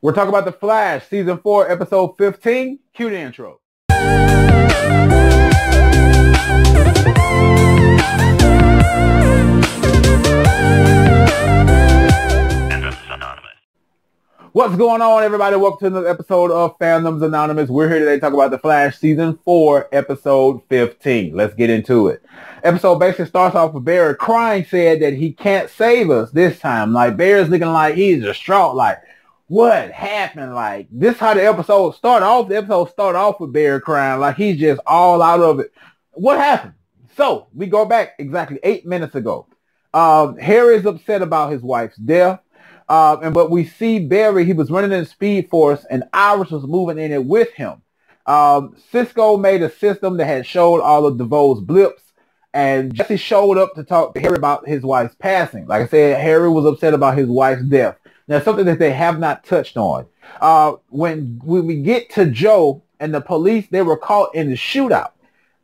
We're talking about The Flash, Season 4, Episode 15. Cue the intro. What's going on, everybody? Welcome to another episode of Fandoms Anonymous. We're here today to talk about The Flash, Season 4, Episode 15. Let's get into it. Episode basically starts off with Barry crying, said that he can't save us this time. Like, Barry's looking like he's distraught, like, what happened? Like, this how the episode started off. The episode started off with Barry crying, like he's just all out of it. What happened? So, we go back exactly 8 minutes ago. Harry's upset about his wife's death. But we see Barry, he was running in Speed Force, and Iris was moving in it with him. Cisco made a system that had showed all of DeVoe's blips, and Jesse showed up to talk to Harry about his wife's passing. Like I said, Harry was upset about his wife's death. Now, something that they have not touched on. When we get to Joe and the police, they were caught in the shootout.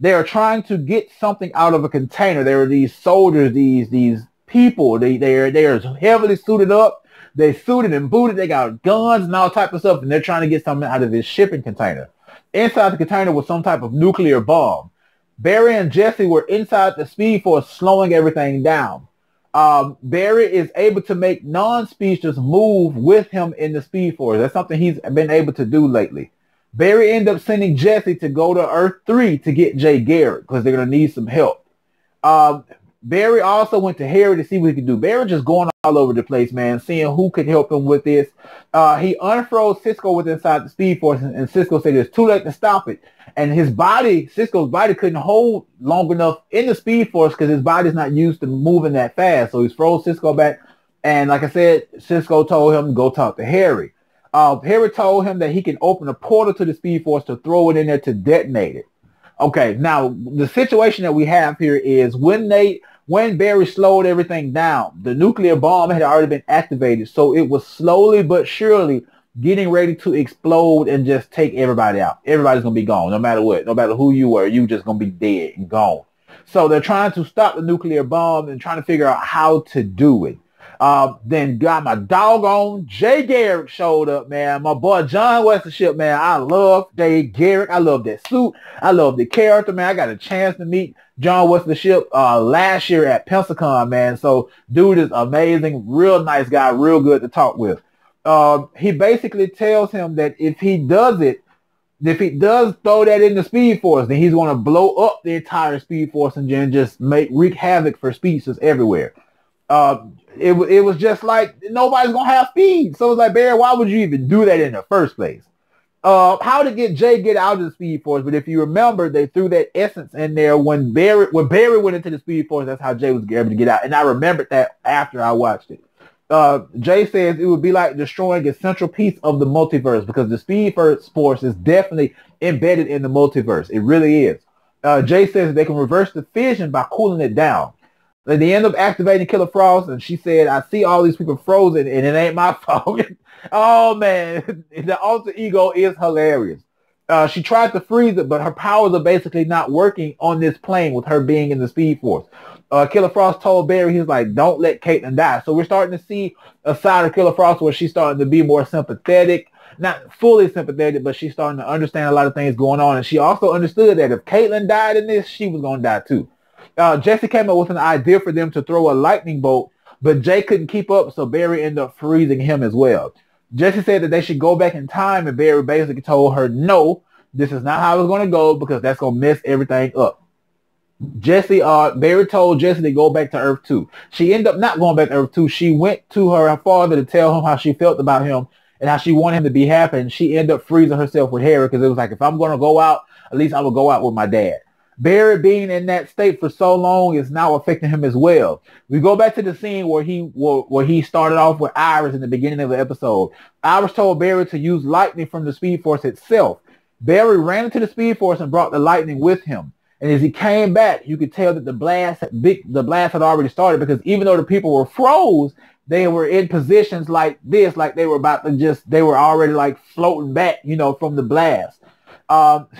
They are trying to get something out of a container. There are these soldiers, these people. They are heavily suited up. They suited and booted. They got guns and all type of stuff, and they're trying to get something out of this shipping container. Inside the container was some type of nuclear bomb. Barry and Jesse were inside the Speed Force, slowing everything down. Barry is able to make non-speedsters move with him in the Speed Force. That's something he's been able to do lately. Barry ended up sending Jesse to go to Earth 3 to get Jay Garrick because they're going to need some help. Barry also went to Harry to see what he could do. Barry just going all over the place, man, seeing who could help him with this. He unfroze Cisco with inside the Speed Force, and Cisco said it's too late to stop it. And his body, Cisco's body, couldn't hold long enough in the Speed Force because his body's not used to moving that fast. So he's froze Cisco back. And like I said, Cisco told him to go talk to Harry. Harry told him that he can open a portal to the Speed Force to throw it in there to detonate it. Okay, now the situation that we have here is when Barry slowed everything down, the nuclear bomb had already been activated, so it was slowly but surely getting ready to explode and just take everybody out. Everybody's gonna be gone, no matter what, no matter who you were, you just gonna be dead and gone. So they're trying to stop the nuclear bomb and trying to figure out how to do it. Then got my doggone Jay Garrick showed up, man. My boy John Westership, man. I love Jay Garrick. I love that suit. I love the character, man. I got a chance to meet John Westership last year at Pensacon, man. So dude is amazing, real nice guy, real good to talk with. He basically tells him that if he does throw that in the Speed Force, then he's going to blow up the entire Speed Force and then just wreak havoc for speedsters everywhere. It was just like nobody's gonna have speed. So it's like, Barry, why would you even do that in the first place? How to get out of the Speed Force? But if you remember, they threw that essence in there when Barry went into the Speed Force. That's how Jay was able to get out, and I remembered that after I watched it. Jay says it would be like destroying a central piece of the multiverse because the Speed Force is definitely embedded in the multiverse. It really is. Jay says they can reverse the fission by cooling it down. They end up activating Killer Frost, and she said, I see all these people frozen, and it ain't my fault. Oh, man. The alter ego is hilarious. She tried to freeze it, but her powers are basically not working on this plane with her being in the Speed Force. Killer Frost told Barry, he's like, don't let Caitlin die. So we're starting to see a side of Killer Frost where she's starting to be more sympathetic. Not fully sympathetic, but she's starting to understand a lot of things going on. And she also understood that if Caitlin died in this, she was going to die too. Jesse came up with an idea for them to throw a lightning bolt, but Jay couldn't keep up, so Barry ended up freezing him as well. Jesse said that they should go back in time, and Barry basically told her, no, this is not how it's going to go because that's going to mess everything up. Barry told Jesse to go back to Earth 2. She ended up not going back to Earth 2. She went to her father to tell him how she felt about him and how she wanted him to be happy, and she ended up freezing herself with Harry because it was like, if I'm going to go out, at least I will go out with my dad. Barry being in that state for so long is now affecting him as well. We go back to the scene where he started off with Iris in the beginning of the episode. Iris told Barry to use lightning from the Speed Force itself. Barry ran into the Speed Force and brought the lightning with him. And as he came back, you could tell that the blast had already started because even though the people were froze, they were in positions like this, like they were already like floating back, from the blast.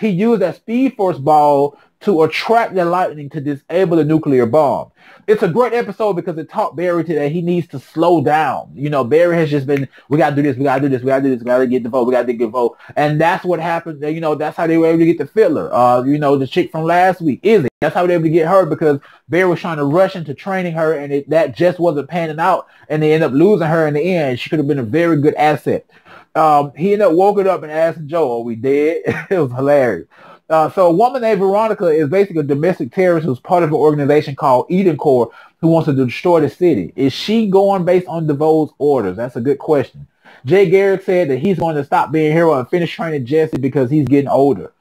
He used that Speed Force ball to attract the lightning to disable the nuclear bomb. It's a great episode because it taught Barry that he needs to slow down. You know, Barry has just been, we got to do this, we got to do this, we got to do this, we got to get the vote, we got to get the vote. And that's what happened. You know, that's how they were able to get the Fiddler. You know, the chick from last week, Izzy. That's how they were able to get her because Barry was trying to rush into training her and that just wasn't panning out. And they ended up losing her in the end. She could have been a very good asset. He ended up woken up and asked Joe, are we dead? It was hilarious. So a woman named Veronica is basically a domestic terrorist who's part of an organization called Eden Corps who wants to destroy the city. Is she going based on DeVoe's orders? That's a good question. Jay Garrick said that he's going to stop being a hero and finish training Jesse because he's getting older.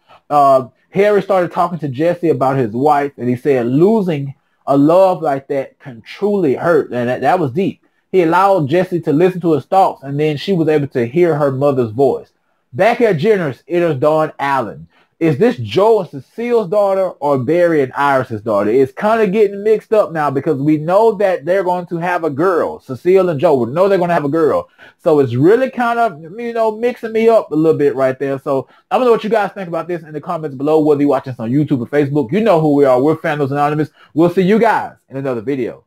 Harry started talking to Jesse about his wife, and he said losing a love like that can truly hurt, and that was deep. He allowed Jesse to listen to his thoughts, and then she was able to hear her mother's voice. Back at Jenner's, it is Dawn Allen. Is this Joe and Cecile's daughter or Barry and Iris's daughter? It's kind of getting mixed up now because we know that they're going to have a girl. Cecile and Joe, we know they're going to have a girl. So it's really kind of, you know, mixing me up a little bit right there. So I don't know what you guys think about this in the comments below, whether you're watching this on YouTube or Facebook. You know who we are. We're Fandoms Anonymous. We'll see you guys in another video.